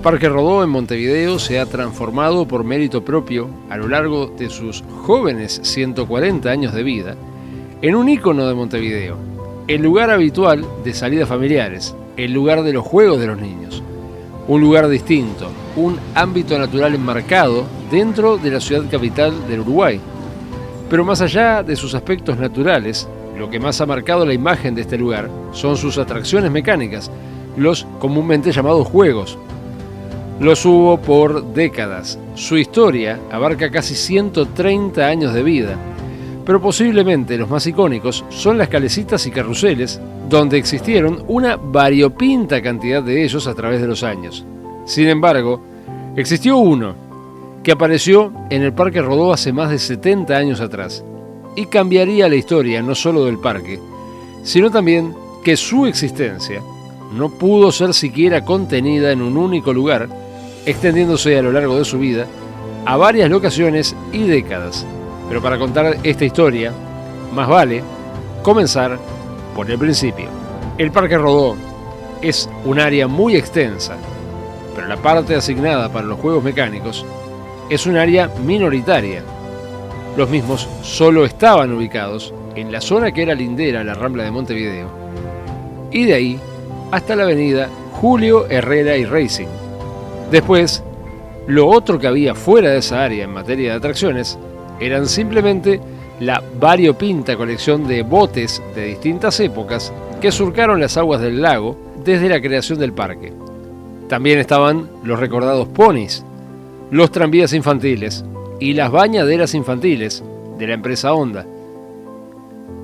Parque Rodó en Montevideo se ha transformado por mérito propio a lo largo de sus jóvenes 140 años de vida en un ícono de Montevideo, el lugar habitual de salidas familiares, el lugar de los juegos de los niños, un lugar distinto, un ámbito natural enmarcado dentro de la ciudad capital del Uruguay. Pero más allá de sus aspectos naturales, lo que más ha marcado la imagen de este lugar son sus atracciones mecánicas, los comúnmente llamados juegos. Los hubo por décadas. Su historia abarca casi 130 años de vida, pero posiblemente los más icónicos son las calecitas y carruseles, donde existieron una variopinta cantidad de ellos a través de los años. Sin embargo, existió uno que apareció en el Parque Rodó hace más de 70 años atrás y cambiaría la historia no solo del parque, sino también que su existencia no pudo ser siquiera contenida en un único lugar, extendiéndose a lo largo de su vida a varias locaciones y décadas. Pero para contar esta historia, más vale comenzar por el principio. El Parque Rodó es un área muy extensa, pero la parte asignada para los juegos mecánicos es un área minoritaria. Los mismos solo estaban ubicados en la zona que era lindera a la Rambla de Montevideo, y de ahí hasta la avenida Julio Herrera y Racing. Después, lo otro que había fuera de esa área en materia de atracciones eran simplemente la variopinta colección de botes de distintas épocas que surcaron las aguas del lago desde la creación del parque. También estaban los recordados ponis, los tranvías infantiles y las bañaderas infantiles de la empresa Honda.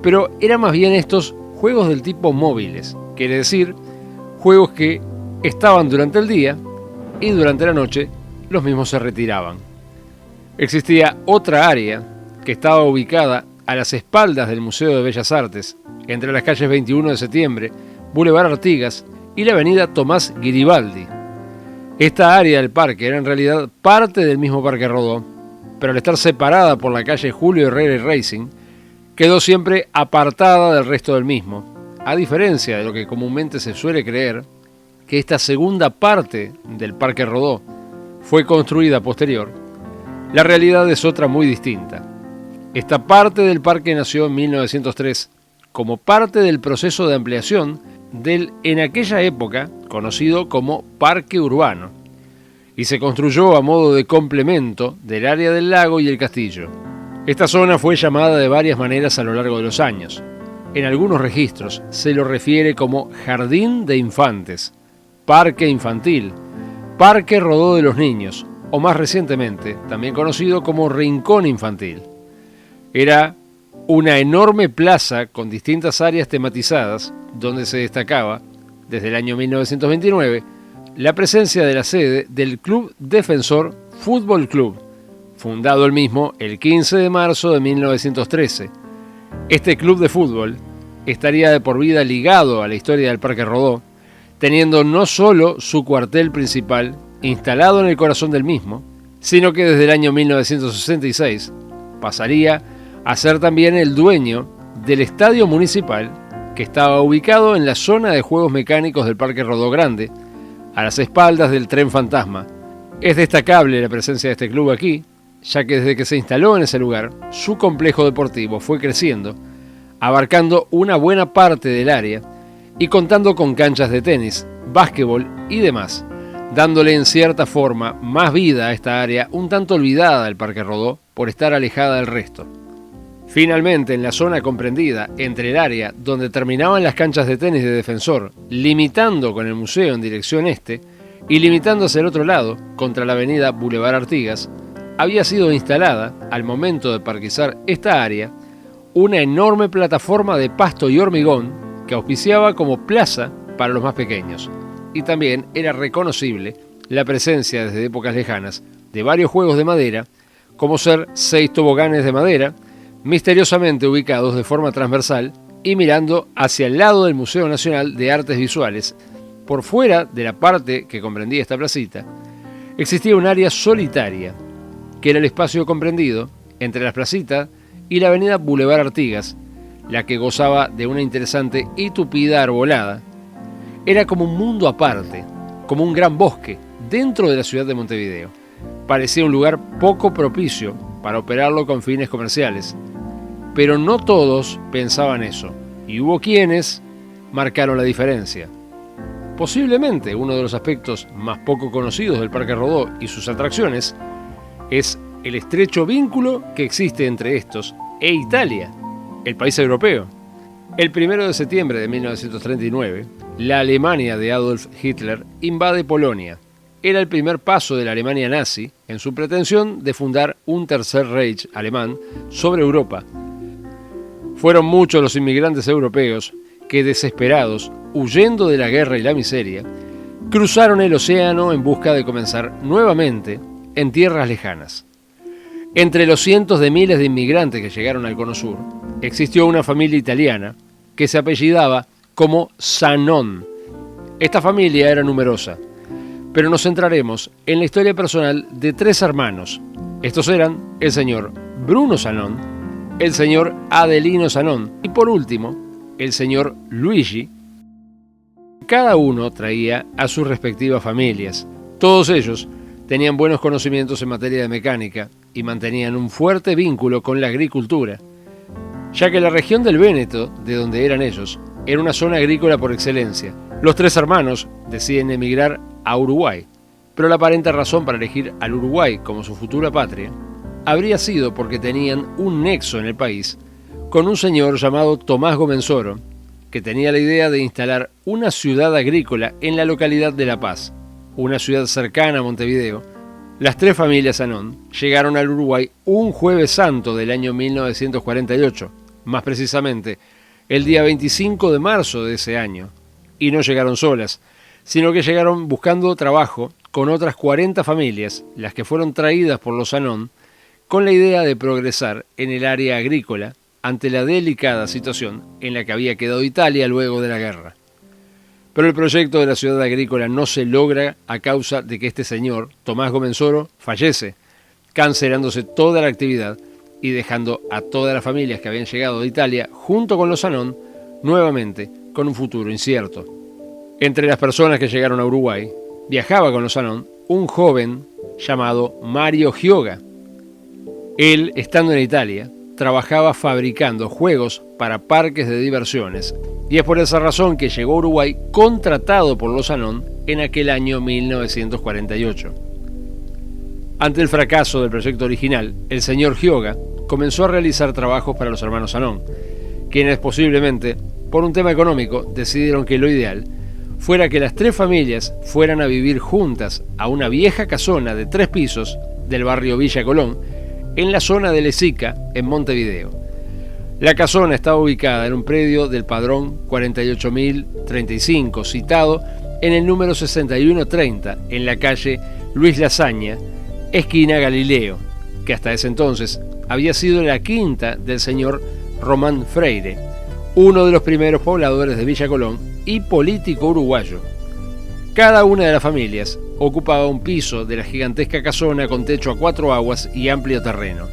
Pero eran más bien estos juegos del tipo móviles, quiere decir, juegos que estaban durante el día y durante la noche los mismos se retiraban. Existía otra área que estaba ubicada a las espaldas del Museo de Bellas Artes, entre las calles 21 de Septiembre, Boulevard Artigas y la avenida Tomás Garibaldi. Esta área del parque era en realidad parte del mismo Parque Rodó, pero al estar separada por la calle Julio Herrera y Racing, quedó siempre apartada del resto del mismo, a diferencia de lo que comúnmente se suele creer, que esta segunda parte del Parque Rodó fue construida posterior. La realidad es otra muy distinta. Esta parte del parque nació en 1903 como parte del proceso de ampliación del, en aquella época, conocido como Parque Urbano, y se construyó a modo de complemento del área del lago y el castillo. Esta zona fue llamada de varias maneras a lo largo de los años. En algunos registros se lo refiere como Jardín de Infantes, Parque Infantil, Parque Rodó de los Niños, o más recientemente, también conocido como Rincón Infantil. Era una enorme plaza con distintas áreas tematizadas, donde se destacaba, desde el año 1929, la presencia de la sede del Club Defensor Fútbol Club, fundado el mismo el 15 de marzo de 1913. Este club de fútbol estaría de por vida ligado a la historia del Parque Rodó, teniendo no solo su cuartel principal instalado en el corazón del mismo, sino que desde el año 1966 pasaría a ser también el dueño del estadio municipal que estaba ubicado en la zona de juegos mecánicos del Parque Rodó Grande, a las espaldas del Tren Fantasma. Es destacable la presencia de este club aquí, ya que desde que se instaló en ese lugar, su complejo deportivo fue creciendo, abarcando una buena parte del área y contando con canchas de tenis, básquetbol y demás, dándole en cierta forma más vida a esta área un tanto olvidada del Parque Rodó por estar alejada del resto. Finalmente, en la zona comprendida entre el área donde terminaban las canchas de tenis de Defensor, limitando con el museo en dirección este y limitando hacia el otro lado, contra la avenida Boulevard Artigas, había sido instalada, al momento de parquizar esta área, una enorme plataforma de pasto y hormigón que auspiciaba como plaza para los más pequeños. Y también era reconocible la presencia desde épocas lejanas de varios juegos de madera, como ser 6 toboganes de madera, misteriosamente ubicados de forma transversal y mirando hacia el lado del Museo Nacional de Artes Visuales. Por fuera de la parte que comprendía esta placita, existía un área solitaria, que era el espacio comprendido entre las placitas y la avenida Boulevard Artigas, la que gozaba de una interesante y tupida arbolada. Era como un mundo aparte, como un gran bosque, dentro de la ciudad de Montevideo. Parecía un lugar poco propicio para operarlo con fines comerciales, pero no todos pensaban eso, y hubo quienes marcaron la diferencia. Posiblemente uno de los aspectos más poco conocidos del Parque Rodó y sus atracciones es el estrecho vínculo que existe entre estos e Italia, el país europeo. El 1 de septiembre de 1939, la Alemania de Adolf Hitler invade Polonia. Era el primer paso de la Alemania nazi en su pretensión de fundar un tercer Reich alemán sobre Europa. Fueron muchos los inmigrantes europeos que, desesperados, huyendo de la guerra y la miseria, cruzaron el océano en busca de comenzar nuevamente en tierras lejanas. Entre los cientos de miles de inmigrantes que llegaron al Cono Sur, existió una familia italiana que se apellidaba como Sanon. Esta familia era numerosa, pero nos centraremos en la historia personal de tres hermanos. Estos eran el señor Bruno Sanon, el señor Adelino Sanon y, por último, el señor Luigi. Cada uno traía a sus respectivas familias. Todos ellos tenían buenos conocimientos en materia de mecánica y mantenían un fuerte vínculo con la agricultura, ya que la región del Véneto, de donde eran ellos, era una zona agrícola por excelencia. Los tres hermanos deciden emigrar a Uruguay, pero la aparente razón para elegir al Uruguay como su futura patria habría sido porque tenían un nexo en el país con un señor llamado Tomás Gomensoro, que tenía la idea de instalar una ciudad agrícola en la localidad de La Paz, una ciudad cercana a Montevideo. Las tres familias Sanon llegaron al Uruguay un Jueves Santo del año 1948, más precisamente el día 25 de marzo de ese año, y no llegaron solas, sino que llegaron buscando trabajo con otras 40 familias, las que fueron traídas por los Sanon, con la idea de progresar en el área agrícola ante la delicada situación en la que había quedado Italia luego de la guerra. Pero el proyecto de la ciudad agrícola no se logra a causa de que este señor, Tomás Gomensoro, fallece, cancelándose toda la actividad y dejando a todas las familias que habían llegado de Italia, junto con los Sanon, nuevamente con un futuro incierto. Entre las personas que llegaron a Uruguay, viajaba con los Sanon un joven llamado Mario Gioga. Él, estando en Italia, trabajaba fabricando juegos para parques de diversiones, y es por esa razón que llegó a Uruguay contratado por los Sanon en aquel año 1948. Ante el fracaso del proyecto original, el señor Gioga comenzó a realizar trabajos para los hermanos Sanon, quienes posiblemente, por un tema económico, decidieron que lo ideal fuera que las tres familias fueran a vivir juntas a una vieja casona de 3 pisos del barrio Villa Colón, en la zona de Lesica, en Montevideo. La casona estaba ubicada en un predio del padrón 48.035, citado en el número 6130, en la calle Luis Lasaña, esquina Galileo, que hasta ese entonces había sido la quinta del señor Román Freire, uno de los primeros pobladores de Villa Colón y político uruguayo. Cada una de las familias ocupaba un piso de la gigantesca casona con techo a 4 aguas y amplio terreno.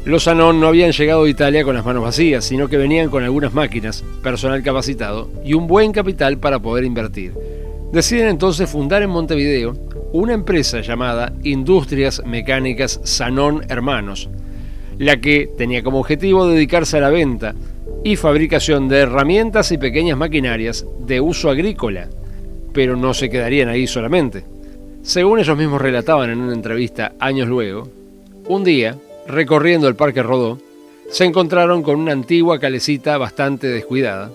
Los Sanon no habían llegado a Italia con las manos vacías, sino que venían con algunas máquinas, personal capacitado y un buen capital para poder invertir. Deciden entonces fundar en Montevideo una empresa llamada Industrias Mecánicas Sanon Hermanos, la que tenía como objetivo dedicarse a la venta y fabricación de herramientas y pequeñas maquinarias de uso agrícola, pero no se quedarían ahí solamente. Según ellos mismos relataban en una entrevista años luego, un día, recorriendo el Parque Rodó, se encontraron con una antigua calecita bastante descuidada.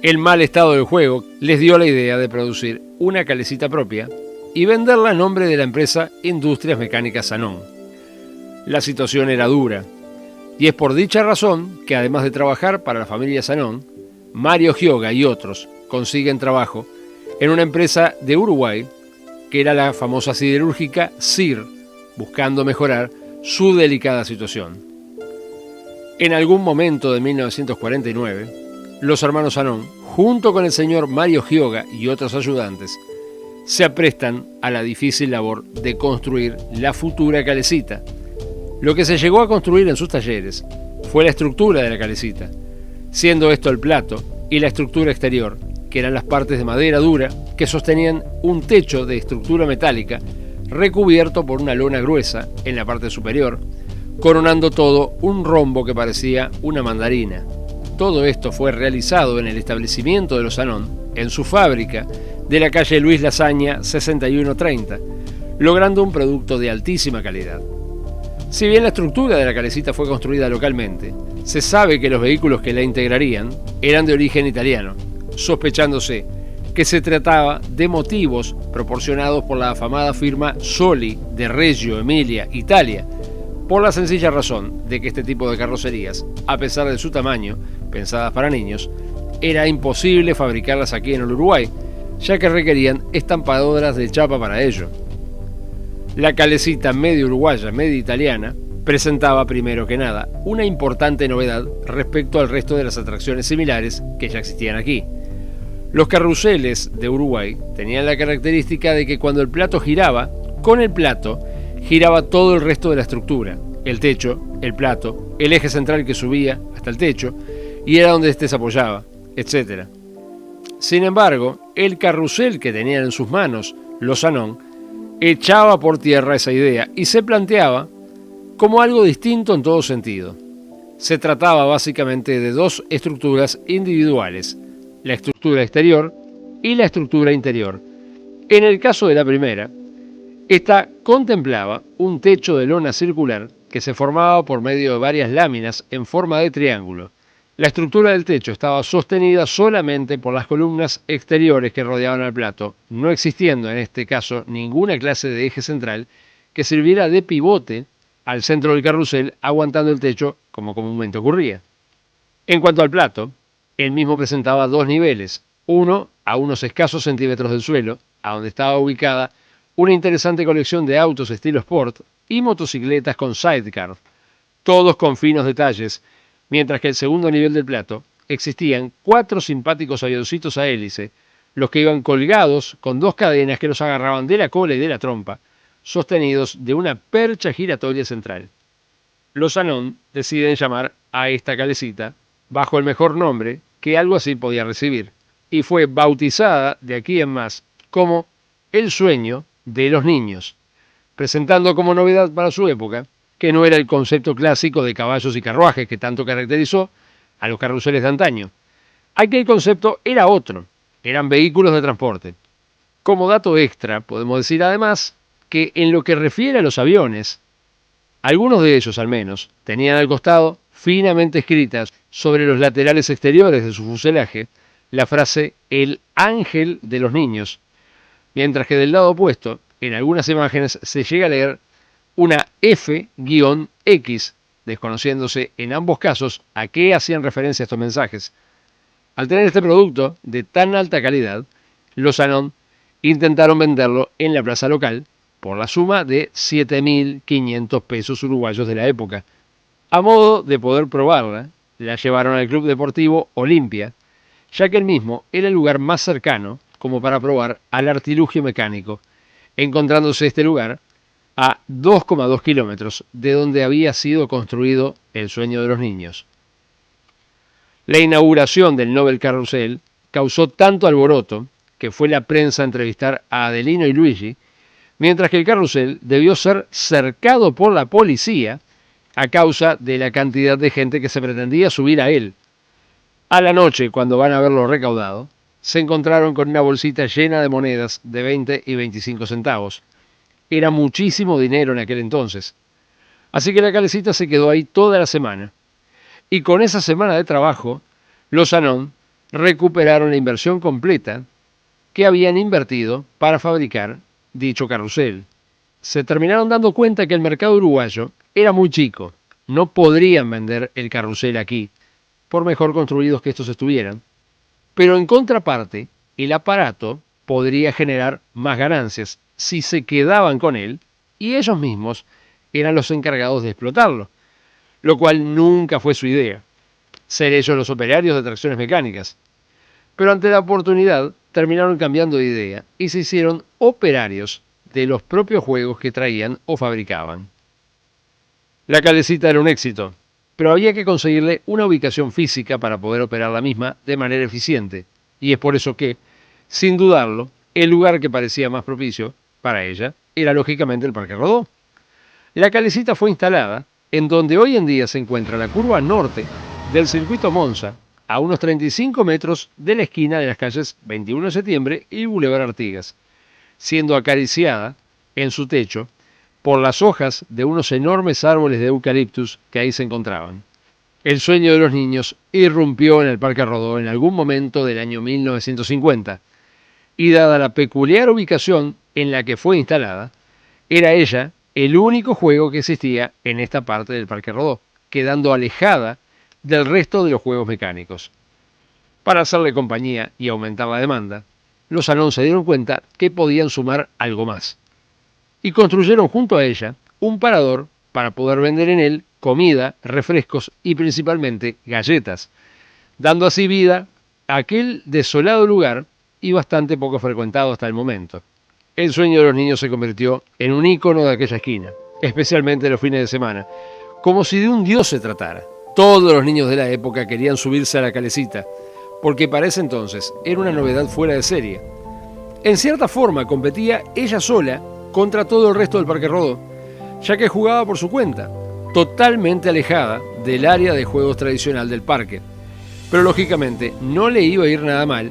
El mal estado del juego les dio la idea de producir una calecita propia y venderla a nombre de la empresa Industrias Mecánicas Sanon. La situación era dura, y es por dicha razón que, además de trabajar para la familia Sanon, Mario Gioga y otros consiguen trabajo en una empresa de Uruguay, que era la famosa siderúrgica SIR, buscando mejorar su delicada situación. En algún momento de 1949, los hermanos Sanon, junto con el señor Mario Gioga y otros ayudantes, se aprestan a la difícil labor de construir la futura calecita. Lo que se llegó a construir en sus talleres fue la estructura de la calecita, siendo esto el plato y la estructura exterior, que eran las partes de madera dura que sostenían un techo de estructura metálica recubierto por una lona gruesa en la parte superior, coronando todo un rombo que parecía una mandarina. Todo esto fue realizado en el establecimiento de los Anón, en su fábrica de la calle Luis Lasaña 6130, logrando un producto de altísima calidad. Si bien la estructura de la calecita fue construida localmente, se sabe que los vehículos que la integrarían eran de origen italiano, sospechándose que se trataba de motivos proporcionados por la afamada firma Soli de Reggio Emilia, Italia, por la sencilla razón de que este tipo de carrocerías, a pesar de su tamaño, pensadas para niños, era imposible fabricarlas aquí en el Uruguay, ya que requerían estampadoras de chapa para ello. La calecita medio uruguaya, medio italiana, presentaba primero que nada una importante novedad respecto al resto de las atracciones similares que ya existían aquí. Los carruseles de Uruguay tenían la característica de que cuando el plato giraba, con el plato giraba todo el resto de la estructura, el techo, el plato, el eje central que subía hasta el techo y era donde éste se apoyaba, etc. Sin embargo, el carrusel que tenían en sus manos los Anón echaba por tierra esa idea y se planteaba como algo distinto en todo sentido. Se trataba básicamente de dos estructuras individuales, la estructura exterior y la estructura interior. En el caso de la primera, esta contemplaba un techo de lona circular que se formaba por medio de varias láminas en forma de triángulo. La estructura del techo estaba sostenida solamente por las columnas exteriores que rodeaban al plato, no existiendo en este caso ninguna clase de eje central que sirviera de pivote al centro del carrusel, aguantando el techo como comúnmente ocurría. En cuanto al plato, el mismo presentaba dos niveles, uno a unos escasos centímetros del suelo, a donde estaba ubicada una interesante colección de autos estilo sport y motocicletas con sidecar, todos con finos detalles, mientras que el segundo nivel del plato existían 4 simpáticos avioncitos a hélice, los que iban colgados con 2 cadenas que los agarraban de la cola y de la trompa, sostenidos de una percha giratoria central. Los Anón deciden llamar a esta calecita bajo el mejor nombre que algo así podía recibir, y fue bautizada de aquí en más como El Sueño de los Niños, presentando como novedad para su época que no era el concepto clásico de caballos y carruajes que tanto caracterizó a los carruseles de antaño. Aquí el concepto era otro, eran vehículos de transporte. Como dato extra, podemos decir además que en lo que refiere a los aviones, algunos de ellos al menos tenían al costado, finamente escritas sobre los laterales exteriores de su fuselaje, la frase «El ángel de los niños», mientras que del lado opuesto, en algunas imágenes se llega a leer una F-X, desconociéndose en ambos casos a qué hacían referencia estos mensajes. Al tener este producto de tan alta calidad, los Anón intentaron venderlo en la plaza local por la suma de 7.500 pesos uruguayos de la época. A modo de poder probarla, la llevaron al Club Deportivo Olimpia, ya que el mismo era el lugar más cercano como para probar al artilugio mecánico, encontrándose este lugar a 2,2 kilómetros de donde había sido construido El Sueño de los Niños. La inauguración del Nobel Carrusel causó tanto alboroto que fue la prensa a entrevistar a Adelino y Luigi, mientras que el carrusel debió ser cercado por la policía a causa de la cantidad de gente que se pretendía subir a él. A la noche, cuando van a verlo recaudado, se encontraron con una bolsita llena de monedas de 20 y 25 centavos. Era muchísimo dinero en aquel entonces. Así que la calecita se quedó ahí toda la semana. Y con esa semana de trabajo, los Anón recuperaron la inversión completa que habían invertido para fabricar dicho carrusel. Se terminaron dando cuenta que el mercado uruguayo era muy chico. No podrían vender el carrusel aquí, por mejor construidos que estos estuvieran. Pero en contraparte, el aparato podría generar más ganancias si se quedaban con él y ellos mismos eran los encargados de explotarlo, lo cual nunca fue su idea, ser ellos los operarios de tracciones mecánicas. Pero ante la oportunidad terminaron cambiando de idea y se hicieron operarios de los propios juegos que traían o fabricaban. La calecita era un éxito, pero había que conseguirle una ubicación física para poder operar la misma de manera eficiente, y es por eso que, sin dudarlo, El lugar que parecía más propicio para ella era lógicamente el Parque Rodó. La calecita fue instalada en donde hoy en día se encuentra la curva norte del circuito Monza, a unos 35 metros de la esquina de las calles 21 de septiembre y Boulevard Artigas, siendo acariciada en su techo por las hojas de unos enormes árboles de eucaliptus que ahí se encontraban. El sueño de los niños irrumpió en el Parque Rodó en algún momento del año 1950, y dada la peculiar ubicación en la que fue instalada, era ella el único juego que existía en esta parte del Parque Rodó, quedando alejada del resto de los juegos mecánicos. Para hacerle compañía y aumentar la demanda, los Anón se dieron cuenta que podían sumar algo más, y construyeron junto a ella un parador para poder vender en él comida, refrescos y principalmente galletas, dando así vida a aquel desolado lugar y bastante poco frecuentado hasta el momento. El sueño de los niños se convirtió en un ícono de aquella esquina, especialmente los fines de semana, como si de un dios se tratara. Todos los niños de la época querían subirse a la calecita, porque para ese entonces era una novedad fuera de serie. En cierta forma competía ella sola contra todo el resto del Parque Rodó, ya que jugaba por su cuenta, totalmente alejada del área de juegos tradicional del parque. Pero lógicamente no le iba a ir nada mal,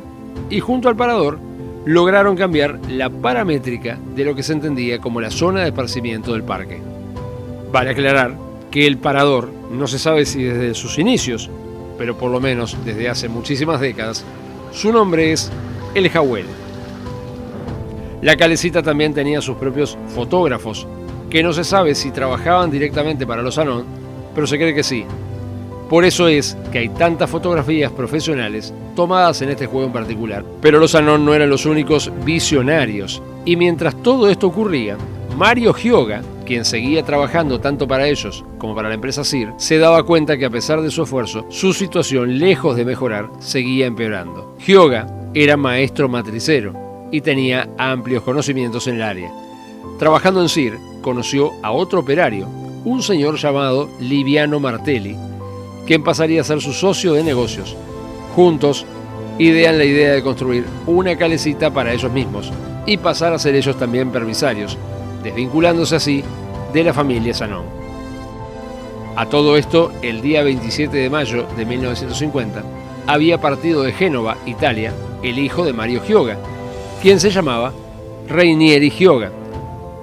y junto al parador lograron cambiar la paramétrica de lo que se entendía como la zona de esparcimiento del parque. Vale aclarar que el parador no se sabe si desde sus inicios, pero por lo menos desde hace muchísimas décadas, su nombre es El Jawel. La calecita también tenía sus propios fotógrafos, que no se sabe si trabajaban directamente para los Anón, pero se cree que sí. Por eso es que hay tantas fotografías profesionales tomadas en este juego en particular. Pero los Anón no eran los únicos visionarios, y mientras todo esto ocurría, Mario Hyoga, quien seguía trabajando tanto para ellos como para la empresa SIR, se daba cuenta que a pesar de su esfuerzo, su situación, lejos de mejorar, seguía empeorando. Hyoga era maestro matricero y tenía amplios conocimientos en el área. Trabajando en SIR, conoció a otro operario, un señor llamado Liviano Martelli, quien pasaría a ser su socio de negocios. Juntos, idean la idea de construir una calecita para ellos mismos y pasar a ser ellos también permisarios, desvinculándose así de la familia Sanón. A todo esto, el día 27 de mayo de 1950, había partido de Génova, Italia, el hijo de Mario Hyoga, quien se llamaba Rainieri Hyoga,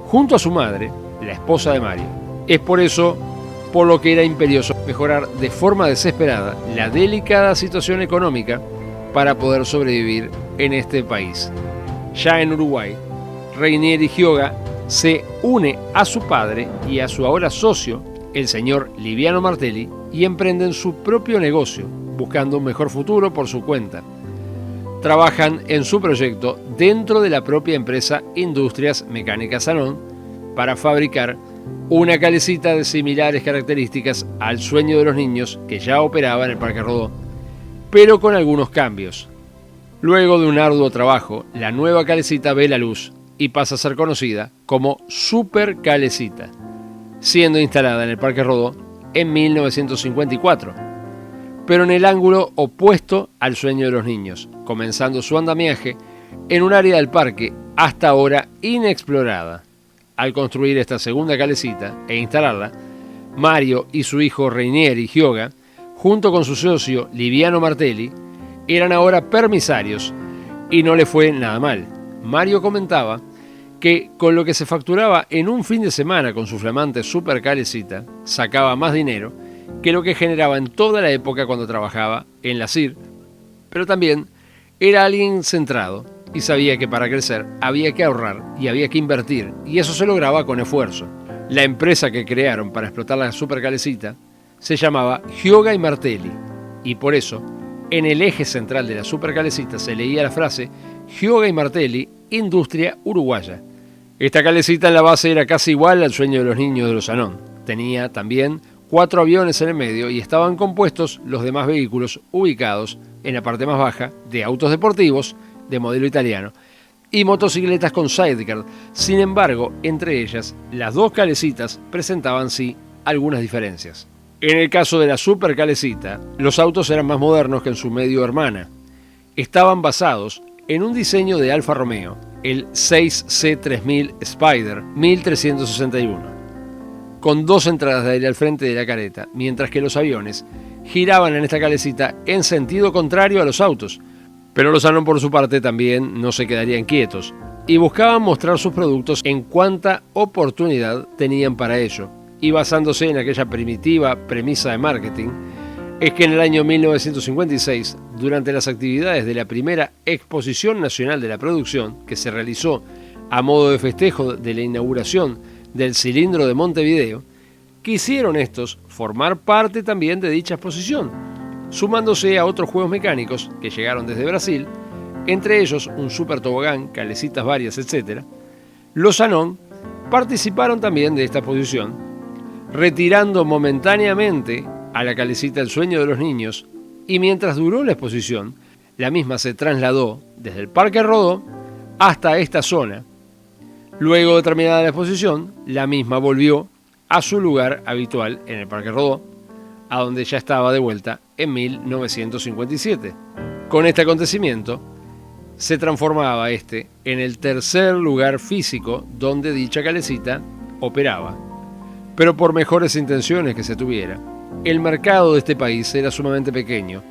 junto a su madre, la esposa de Mario. Es por eso por lo que era imperioso mejorar de forma desesperada la delicada situación económica para poder sobrevivir en este país. Ya en Uruguay, Rainieri Hyoga se une a su padre y a su ahora socio, el señor Liviano Martelli, y emprenden su propio negocio, buscando un mejor futuro por su cuenta. Trabajan en su proyecto dentro de la propia empresa Industrias Mecánicas Sanón para fabricar una calecita de similares características al sueño de los niños que ya operaba en el Parque Rodó, pero con algunos cambios. Luego de un arduo trabajo, la nueva calecita ve la luz y pasa a ser conocida como Super Calecita, siendo instalada en el Parque Rodó en 1954, pero en el ángulo opuesto al sueño de los niños, comenzando su andamiaje en un área del parque hasta ahora inexplorada. Al construir esta segunda calecita e instalarla, Mario y su hijo Rainieri Hyoga, junto con su socio Liviano Martelli, eran ahora permisarios y no le fue nada mal. Mario comentaba que con lo que se facturaba en un fin de semana con su flamante super calecita, sacaba más dinero que lo que generaba en toda la época cuando trabajaba en la SIR, pero también era alguien centrado y sabía que para crecer había que ahorrar y había que invertir, y eso se lograba con esfuerzo. La empresa que crearon para explotar la super calecita se llamaba Hyoga y Martelli, y por eso en el eje central de la super calecita se leía la frase Hyoga y Martelli, Industria Uruguaya. Esta calecita en la base era casi igual al sueño de los niños de los Anón. Tenía también 4 aviones en el medio y estaban compuestos los demás vehículos ubicados en la parte más baja de autos deportivos de modelo italiano y motocicletas con sidecar. Sin embargo, entre ellas, las dos calecitas presentaban sí algunas diferencias. En el caso de la super calecita, los autos eran más modernos que en su medio hermana. Estaban basados en un diseño de Alfa Romeo el 6C3000 Spider 1361, con 2 entradas de aire al frente de la careta, mientras que los aviones giraban en esta calecita en sentido contrario a los autos. Pero los Anon, por su parte, también no se quedarían quietos y buscaban mostrar sus productos en cuanta oportunidad tenían para ello. Y basándose en aquella primitiva premisa de marketing, es que en el año 1956, durante las actividades de la primera Exposición Nacional de la Producción, que se realizó a modo de festejo de la inauguración del Cilindro de Montevideo, quisieron estos formar parte también de dicha exposición, sumándose a otros juegos mecánicos que llegaron desde Brasil, entre ellos un super tobogán, calecitas varias, etc. Los Anon participaron también de esta exposición, retirando momentáneamente a la calecita El Sueño de los Niños, y mientras duró la exposición, la misma se trasladó desde el Parque Rodó hasta esta zona. Luego de terminada la exposición, la misma volvió a su lugar habitual en el Parque Rodó, a donde ya estaba de vuelta en 1957. Con este acontecimiento, se transformaba este en el tercer lugar físico donde dicha calecita operaba. Pero por mejores intenciones que se tuviera, el mercado de este país era sumamente pequeño,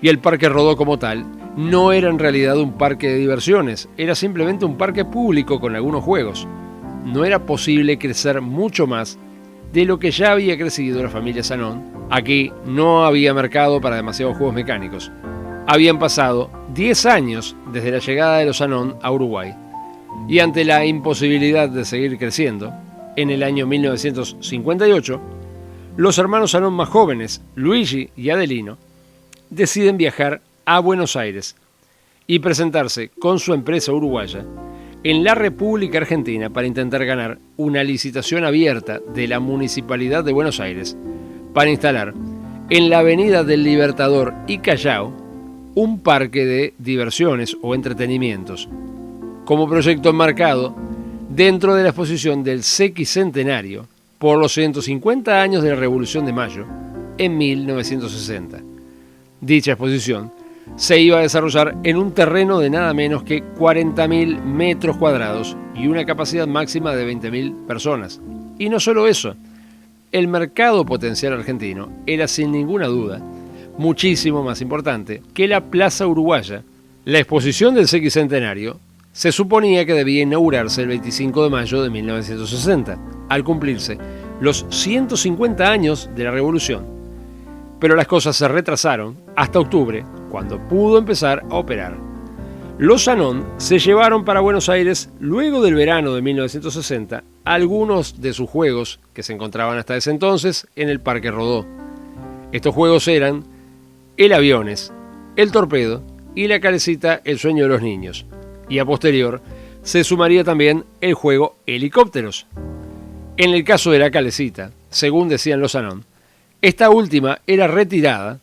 y el Parque Rodó como tal no era en realidad un parque de diversiones, era simplemente un parque público con algunos juegos. No era posible crecer mucho más de lo que ya había crecido la familia Anon. Aquí no había mercado para demasiados juegos mecánicos. Habían pasado 10 años desde la llegada de los Anon a Uruguay, y ante la imposibilidad de seguir creciendo, en el año 1958, los hermanos Anon más jóvenes, Luigi y Adelino, deciden viajar a Buenos Aires y presentarse con su empresa uruguaya en la República Argentina para intentar ganar una licitación abierta de la Municipalidad de Buenos Aires para instalar en la Avenida del Libertador y Callao un parque de diversiones o entretenimientos, como proyecto enmarcado dentro de la exposición del Sesquicentenario por los 150 años de la Revolución de Mayo en 1960. Dicha exposición se iba a desarrollar en un terreno de nada menos que 40.000 metros cuadrados y una capacidad máxima de 20.000 personas. Y no solo eso, el mercado potencial argentino era sin ninguna duda muchísimo más importante que la Plaza Uruguaya. La exposición del Sesquicentenario se suponía que debía inaugurarse el 25 de mayo de 1960, al cumplirse los 150 años de la Revolución. Pero las cosas se retrasaron hasta octubre, cuando pudo empezar a operar. Los Anon se llevaron para Buenos Aires, luego del verano de 1960, algunos de sus juegos que se encontraban hasta ese entonces en el Parque Rodó. Estos juegos eran el Aviones, el Torpedo y la calecita El Sueño de los Niños. Y a posterior se sumaría también el juego Helicópteros. En el caso de la calecita, según decían los Anon, esta última era retirada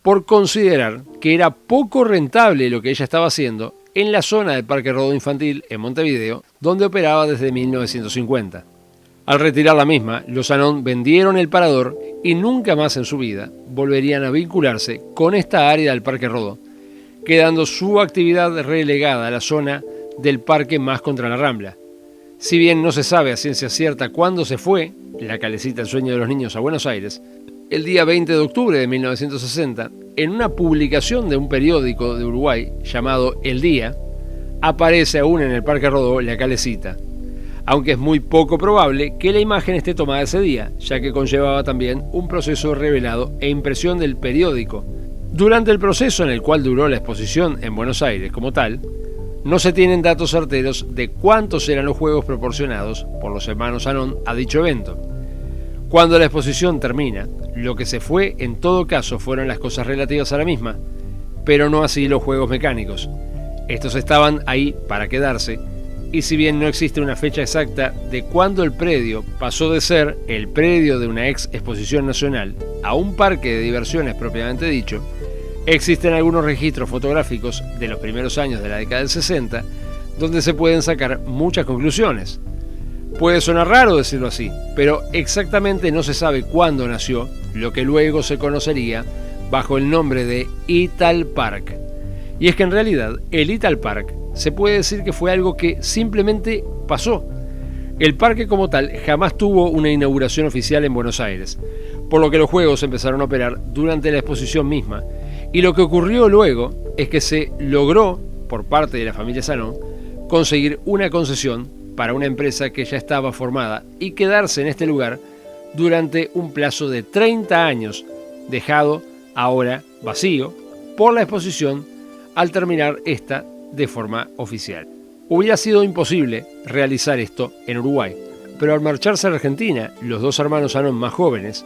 por considerar que era poco rentable lo que ella estaba haciendo en la zona del Parque Rodó Infantil en Montevideo, donde operaba desde 1950. Al retirar la misma, los Anon vendieron el parador y nunca más en su vida volverían a vincularse con esta área del Parque Rodó, quedando su actividad relegada a la zona del parque más contra la Rambla. Si bien no se sabe a ciencia cierta cuándo se fue la calecita El Sueño de los Niños a Buenos Aires, el día 20 de octubre de 1960, en una publicación de un periódico de Uruguay llamado El Día, aparece aún en el Parque Rodó la calecita, aunque es muy poco probable que la imagen esté tomada ese día, ya que conllevaba también un proceso revelado e impresión del periódico. Durante el proceso en el cual duró la exposición en Buenos Aires como tal, no se tienen datos certeros de cuántos eran los juegos proporcionados por los hermanos Anon a dicho evento. Cuando la exposición termina, lo que se fue en todo caso fueron las cosas relativas a la misma, pero no así los juegos mecánicos. Estos estaban ahí para quedarse, y si bien no existe una fecha exacta de cuándo el predio pasó de ser el predio de una ex exposición nacional a un parque de diversiones propiamente dicho, existen algunos registros fotográficos de los primeros años de la década del 60 donde se pueden sacar muchas conclusiones. Puede sonar raro decirlo así, pero exactamente no se sabe cuándo nació lo que luego se conocería bajo el nombre de Ital Park, Y es que en realidad el Ital Park se puede decir que fue algo que simplemente pasó. El parque como tal jamás tuvo una inauguración oficial en Buenos Aires, por lo que los juegos empezaron a operar durante la exposición misma, y lo que ocurrió luego es que se logró, por parte de la familia Sanón, conseguir una concesión para una empresa que ya estaba formada y quedarse en este lugar durante un plazo de 30 años, dejado ahora vacío por la exposición al terminar esta de forma oficial. Hubiera sido imposible realizar esto en Uruguay, pero al marcharse a Argentina, los dos hermanos Sanón más jóvenes,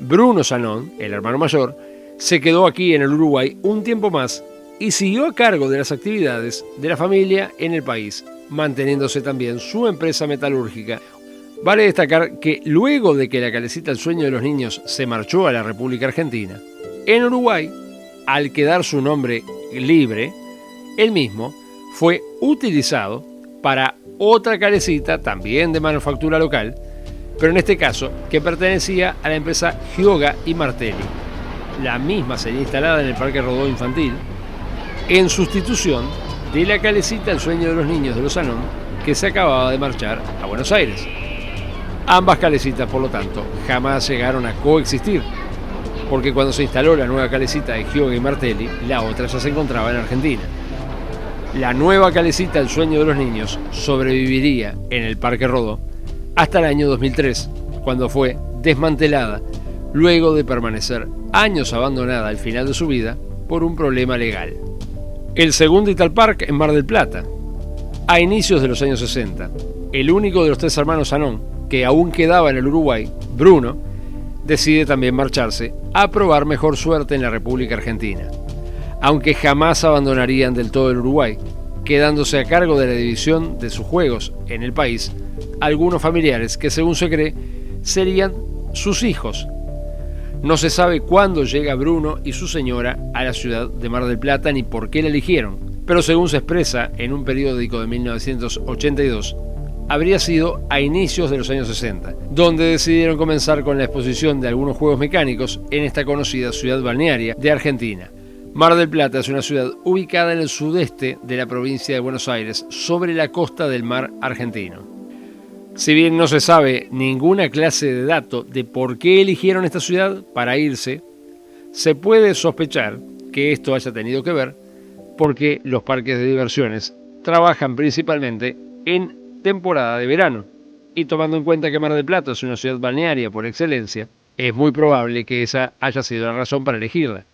Bruno Sanón, el hermano mayor, se quedó aquí en el Uruguay un tiempo más y siguió a cargo de las actividades de la familia en el país, manteniéndose también su empresa metalúrgica. Vale destacar que luego de que la calecita El Sueño de los Niños se marchó a la República Argentina, en Uruguay, al quedar su nombre libre, el mismo fue utilizado para otra calecita, también de manufactura local, pero en este caso que pertenecía a la empresa Gioga y Martelli. La misma sería instalada en el Parque Rodó Infantil, en sustitución de la calecita El Sueño de los Niños de los Sanón, que se acababa de marchar a Buenos Aires. Ambas calecitas, por lo tanto, jamás llegaron a coexistir, porque cuando se instaló la nueva calecita de Gioga y Martelli, la otra ya se encontraba en Argentina. La nueva calecita El Sueño de los Niños sobreviviría en el Parque Rodó hasta el año 2003, cuando fue desmantelada, luego de permanecer años abandonada al final de su vida por un problema legal. El segundo Ital Park en Mar del Plata. A inicios de los años 60, el único de los tres hermanos Sanón que aún quedaba en el Uruguay, Bruno, decide también marcharse a probar mejor suerte en la República Argentina, aunque jamás abandonarían del todo el Uruguay, quedándose a cargo de la división de sus juegos en el país algunos familiares que, según se cree, serían sus hijos. No se sabe cuándo llega Bruno y su señora a la ciudad de Mar del Plata ni por qué la eligieron, pero según se expresa en un periódico de 1982, habría sido a inicios de los años 60, donde decidieron comenzar con la exposición de algunos juegos mecánicos en esta conocida ciudad balnearia de Argentina. Mar del Plata es una ciudad ubicada en el sudeste de la provincia de Buenos Aires, sobre la costa del mar argentino. Si bien no se sabe ninguna clase de dato de por qué eligieron esta ciudad para irse, se puede sospechar que esto haya tenido que ver porque los parques de diversiones trabajan principalmente en temporada de verano, y tomando en cuenta que Mar del Plata es una ciudad balnearia por excelencia, es muy probable que esa haya sido la razón para elegirla.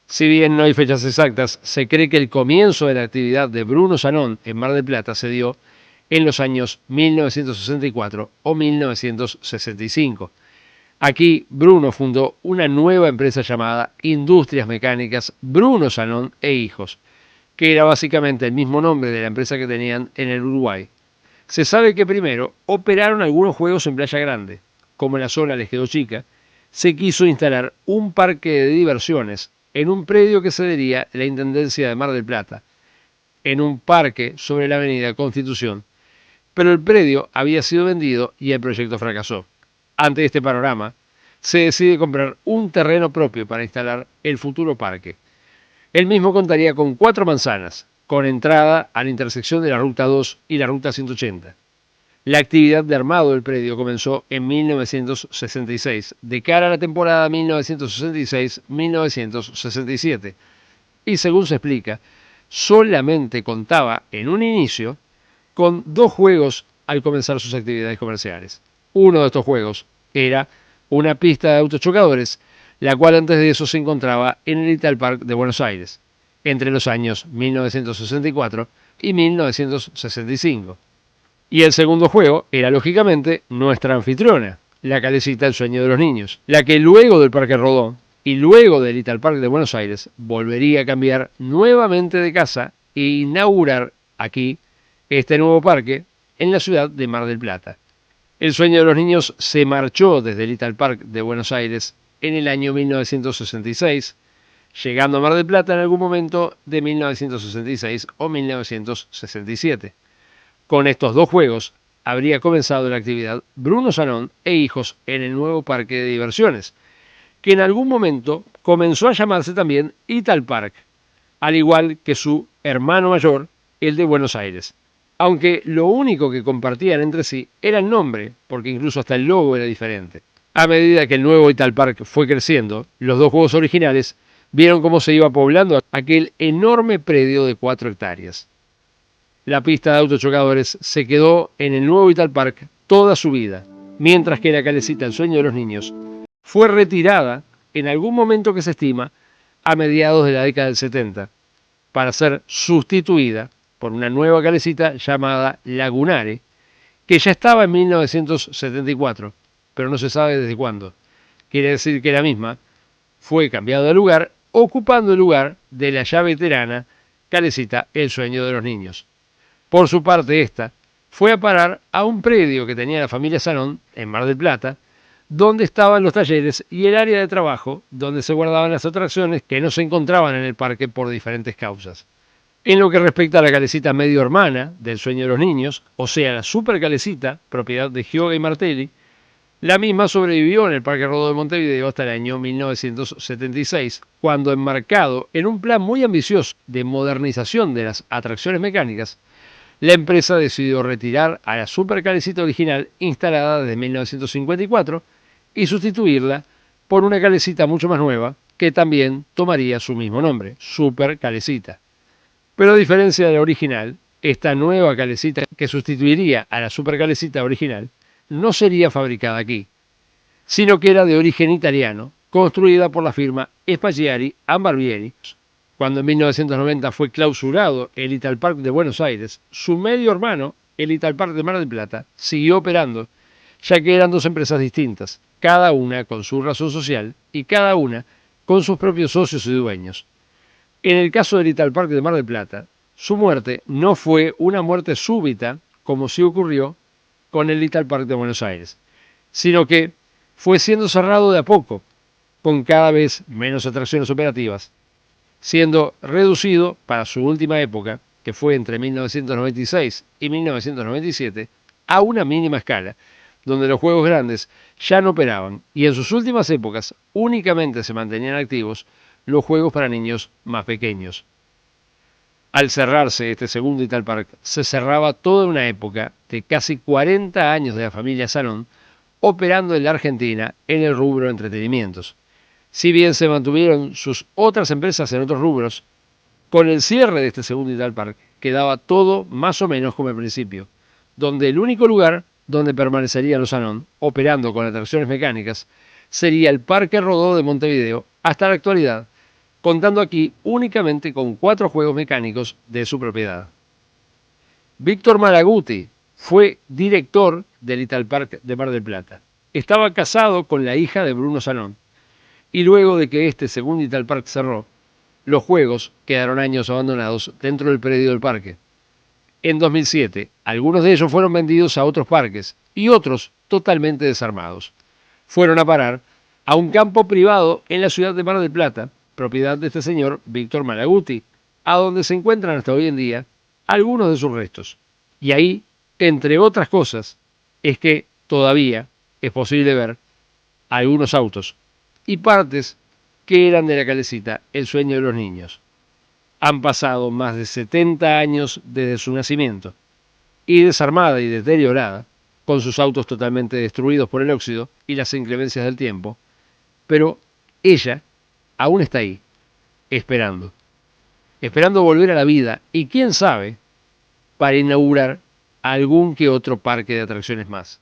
Si bien no hay fechas exactas, se cree que el comienzo de la actividad de Bruno Sanón en Mar del Plata se dio en los años 1964 o 1965. Aquí Bruno fundó una nueva empresa llamada Industrias Mecánicas Bruno Sanón e Hijos, que era básicamente el mismo nombre de la empresa que tenían en el Uruguay. Se sabe que primero operaron algunos juegos en Playa Grande. Como la zona les quedó chica, se quiso instalar un parque de diversiones en un predio que cedería la Intendencia de Mar del Plata, en un parque sobre la avenida Constitución, pero el predio había sido vendido y el proyecto fracasó. Ante este panorama, se decide comprar un terreno propio para instalar el futuro parque. El mismo contaría con 4 manzanas, con entrada a la intersección de la Ruta 2 y la Ruta 180. La actividad de armado del predio comenzó en 1966, de cara a la temporada 1966-1967, y según se explica, solamente contaba en un inicio con 2 juegos al comenzar sus actividades comerciales. Uno de estos juegos era una pista de autochocadores, la cual antes de eso se encontraba en el Ital Park de Buenos Aires, entre los años 1964 y 1965. Y el segundo juego era, lógicamente, nuestra anfitriona, la calecita El Sueño de los Niños, la que luego del Parque Rodó y luego del Ital Park de Buenos Aires volvería a cambiar nuevamente de casa e inaugurar aquí este nuevo parque en la ciudad de Mar del Plata. El Sueño de los Niños se marchó desde el Ital Park de Buenos Aires en el año 1966, llegando a Mar del Plata en algún momento de 1966 o 1967. Con estos 2 juegos habría comenzado la actividad Bruno Sanón e Hijos en el nuevo parque de diversiones, que en algún momento comenzó a llamarse también Ital Park, al igual que su hermano mayor, el de Buenos Aires. Aunque lo único que compartían entre sí era el nombre, porque incluso hasta el logo era diferente. A medida que el nuevo Ital Park fue creciendo, los dos juegos originales vieron cómo se iba poblando aquel enorme predio de 4 hectáreas. La pista de autochocadores se quedó en el nuevo Ital Park toda su vida, mientras que la calecita El Sueño de los Niños fue retirada en algún momento que se estima a mediados de la década del 70 para ser sustituida por una nueva calecita llamada Lagunare, que ya estaba en 1974, pero no se sabe desde cuándo. Quiere decir que la misma fue cambiada de lugar, ocupando el lugar de la ya veterana calecita El Sueño de los Niños. Por su parte, esta fue a parar a un predio que tenía la familia Salón en Mar del Plata, donde estaban los talleres y el área de trabajo donde se guardaban las atracciones que no se encontraban en el parque por diferentes causas. En lo que respecta a la calecita medio hermana del Sueño de los Niños, o sea, la super calecita, propiedad de Gioga y Martelli, la misma sobrevivió en el Parque Rodó de Montevideo hasta el año 1976, cuando, enmarcado en un plan muy ambicioso de modernización de las atracciones mecánicas, la empresa decidió retirar a la super calecita original instalada desde 1954 y sustituirla por una calecita mucho más nueva que también tomaría su mismo nombre, Super Calecita. Pero a diferencia de la original, esta nueva calecita que sustituiría a la super calecita original no sería fabricada aquí, sino que era de origen italiano, construida por la firma Spaggiari Barbieri. Cuando en 1990 fue clausurado el Ital Park de Buenos Aires, su medio hermano, el Ital Park de Mar del Plata, siguió operando, ya que eran dos empresas distintas, cada una con su razón social y cada una con sus propios socios y dueños. En el caso del Ital Park de Mar del Plata, su muerte no fue una muerte súbita, como sí ocurrió con el Ital Park de Buenos Aires, sino que fue siendo cerrado de a poco, con cada vez menos atracciones operativas, siendo reducido para su última época, que fue entre 1996 y 1997, a una mínima escala, donde los juegos grandes ya no operaban y en sus últimas épocas únicamente se mantenían activos los juegos para niños más pequeños. Al cerrarse este segundo Ital Park, se cerraba toda una época de casi 40 años de la familia Salón operando en la Argentina en el rubro de entretenimientos. Si bien se mantuvieron sus otras empresas en otros rubros, con el cierre de este segundo Ital Park quedaba todo más o menos como al principio, donde el único lugar donde permanecería los Salón, operando con atracciones mecánicas, sería el Parque Rodó de Montevideo hasta la actualidad, contando aquí únicamente con 4 juegos mecánicos de su propiedad. Víctor Malaguti fue director del Ital Park de Mar del Plata. Estaba casado con la hija de Bruno Salón, y luego de que este segundo Ital Park cerró, los juegos quedaron años abandonados dentro del predio del parque. En 2007, algunos de ellos fueron vendidos a otros parques y otros totalmente desarmados. Fueron a parar a un campo privado en la ciudad de Mar del Plata, propiedad de este señor Víctor Malaguti, a donde se encuentran hasta hoy en día algunos de sus restos. Y ahí, entre otras cosas, es que todavía es posible ver algunos autos y partes que eran de la calecita El Sueño de los Niños. Han pasado más de 70 años desde su nacimiento y desarmada y deteriorada, con sus autos totalmente destruidos por el óxido y las inclemencias del tiempo, pero ella aún está ahí, esperando volver a la vida y quién sabe, para inaugurar algún que otro parque de atracciones más.